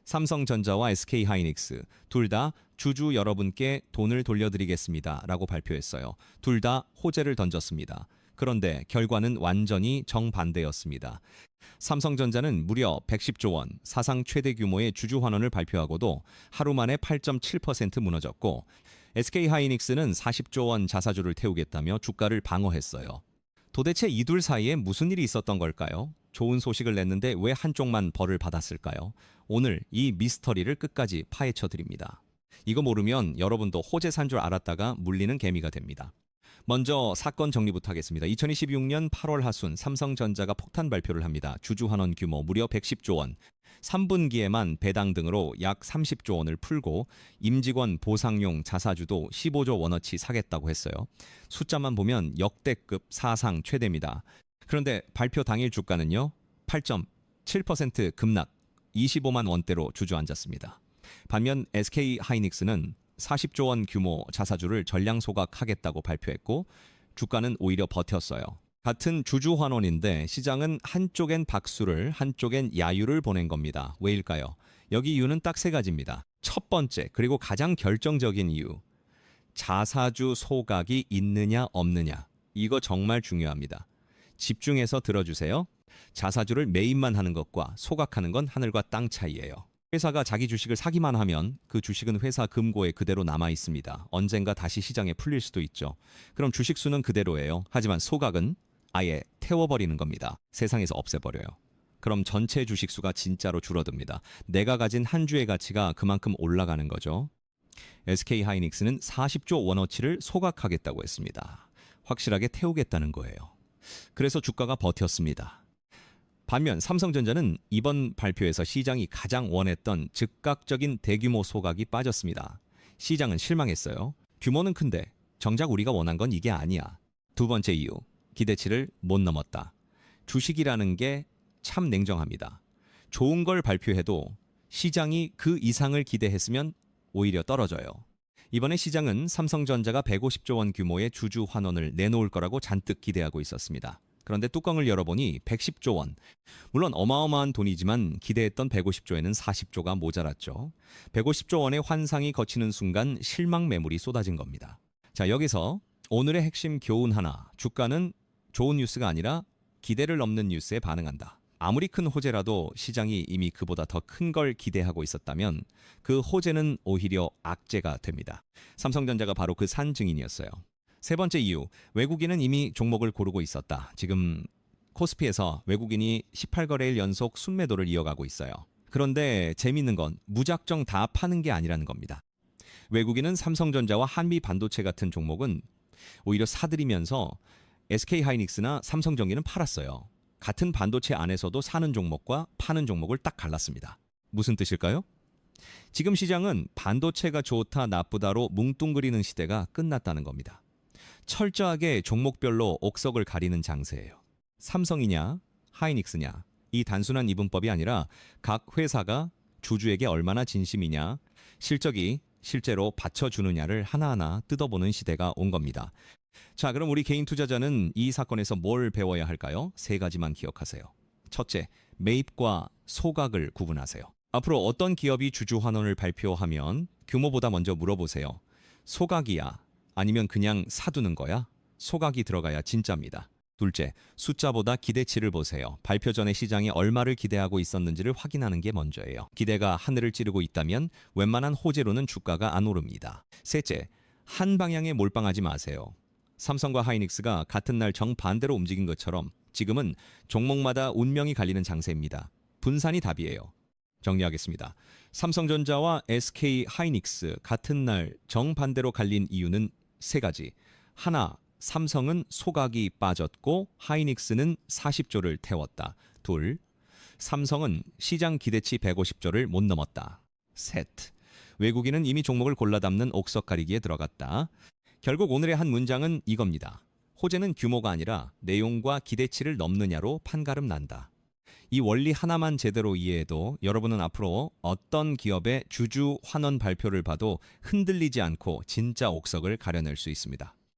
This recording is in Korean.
삼성전자와 SK하이닉스 둘 다 주주 여러분께 돈을 돌려드리겠습니다 라고 발표했어요. 둘 다 호재를 던졌습니다. 그런데 결과는 완전히 정반대였습니다. 삼성전자는 무려 110조 원, 사상 최대 규모의 주주 환원을 발표하고도 하루 만에 8.7% 무너졌고, SK하이닉스는 40조 원 자사주를 태우겠다며 주가를 방어했어요. 도대체 이 둘 사이에 무슨 일이 있었던 걸까요? 좋은 소식을 냈는데 왜 한쪽만 벌을 받았을까요? 오늘 이 미스터리를 끝까지 파헤쳐 드립니다. 이거 모르면 여러분도 호재 산 줄 알았다가 물리는 개미가 됩니다. 먼저 사건 정리부터 하겠습니다. 2026년 8월 하순 삼성전자가 폭탄 발표를 합니다. 주주 환원 규모 무려 110조 원. 3분기에만 배당 등으로 약 30조 원을 풀고 임직원 보상용 자사주도 15조 원어치 사겠다고 했어요. 숫자만 보면 역대급 사상 최대입니다. 그런데 발표 당일 주가는요, 8.7% 급락, 25만 원대로 주저앉았습니다. 반면 SK하이닉스는 40조 원 규모 자사주를 전량 소각하겠다고 발표했고 주가는 오히려 버텼어요. 같은 주주 환원인데 시장은 한쪽엔 박수를, 한쪽엔 야유를 보낸 겁니다. 왜일까요? 여기 이유는 딱 세 가지입니다. 첫 번째, 그리고 가장 결정적인 이유, 자사주 소각이 있느냐 없느냐. 이거 정말 중요합니다. 집중해서 들어주세요. 자사주를 매입만 하는 것과 소각하는 건 하늘과 땅 차이예요. 회사가 자기 주식을 사기만 하면 그 주식은 회사 금고에 그대로 남아 있습니다. 언젠가 다시 시장에 풀릴 수도 있죠. 그럼 주식 수는 그대로예요. 하지만 소각은 아예 태워버리는 겁니다. 세상에서 없애버려요. 그럼 전체 주식 수가 진짜로 줄어듭니다. 내가 가진 한 주의 가치가 그만큼 올라가는 거죠. SK하이닉스는 40조 원어치를 소각하겠다고 했습니다. 확실하게 태우겠다는 거예요. 그래서 주가가 버텼습니다. 반면 삼성전자는 이번 발표에서 시장이 가장 원했던 즉각적인 대규모 소각이 빠졌습니다. 시장은 실망했어요. 규모는 큰데 정작 우리가 원한 건 이게 아니야. 두 번째 이유, 기대치를 못 넘었다. 주식이라는 게 참 냉정합니다. 좋은 걸 발표해도 시장이 그 이상을 기대했으면 오히려 떨어져요. 이번에 시장은 삼성전자가 150조 원 규모의 주주 환원을 내놓을 거라고 잔뜩 기대하고 있었습니다. 그런데 뚜껑을 열어보니 110조 원. 물론 어마어마한 돈이지만 기대했던 150조에는 40조가 모자랐죠. 150조 원의 환상이 거치는 순간 실망 매물이 쏟아진 겁니다. 자, 여기서 오늘의 핵심 교훈 하나. 주가는 좋은 뉴스가 아니라 기대를 넘는 뉴스에 반응한다. 아무리 큰 호재라도 시장이 이미 그보다 더 큰 걸 기대하고 있었다면 그 호재는 오히려 악재가 됩니다. 삼성전자가 바로 그 산 증인이었어요. 세 번째 이유, 외국인은 이미 종목을 고르고 있었다. 지금 코스피에서 외국인이 18거래일 연속 순매도를 이어가고 있어요. 그런데 재미있는 건 무작정 다 파는 게 아니라는 겁니다. 외국인은 삼성전자와 한미반도체 같은 종목은 오히려 사들이면서 SK하이닉스나 삼성전기는 팔았어요. 같은 반도체 안에서도 사는 종목과 파는 종목을 딱 갈랐습니다. 무슨 뜻일까요? 지금 시장은 반도체가 좋다 나쁘다로 뭉뚱그리는 시대가 끝났다는 겁니다. 철저하게 종목별로 옥석을 가리는 장세예요. 삼성이냐, 하이닉스냐, 이 단순한 이분법이 아니라 각 회사가 주주에게 얼마나 진심이냐, 실적이 실제로 받쳐주느냐를 하나하나 뜯어보는 시대가 온 겁니다. 자, 그럼 우리 개인 투자자는 이 사건에서 뭘 배워야 할까요? 세 가지만 기억하세요. 첫째, 매입과 소각을 구분하세요. 앞으로 어떤 기업이 주주 환원을 발표하면 규모보다 먼저 물어보세요. 소각이야? 아니면 그냥 사두는 거야? 소각이 들어가야 진짜입니다. 둘째, 숫자보다 기대치를 보세요. 발표 전에 시장이 얼마를 기대하고 있었는지를 확인하는 게 먼저예요. 기대가 하늘을 찌르고 있다면 웬만한 호재로는 주가가 안 오릅니다. 셋째, 한 방향에 몰빵하지 마세요. 삼성과 하이닉스가 같은 날 정반대로 움직인 것처럼 지금은 종목마다 운명이 갈리는 장세입니다. 분산이 답이에요. 정리하겠습니다. 삼성전자와 SK하이닉스 같은 날 정반대로 갈린 이유는 세 가지. 하나, 삼성은 소각이 빠졌고 하이닉스는 40조를 태웠다. 둘, 삼성은 시장 기대치 150조를 못 넘었다. 셋, 외국인은 이미 종목을 골라 담는 옥석 가리기에 들어갔다. 결국 오늘의 한 문장은 이겁니다. 호재는 규모가 아니라 내용과 기대치를 넘느냐로 판가름 난다. 이 원리 하나만 제대로 이해해도 여러분은 앞으로 어떤 기업의 주주 환원 발표를 봐도 흔들리지 않고 진짜 옥석을 가려낼 수 있습니다.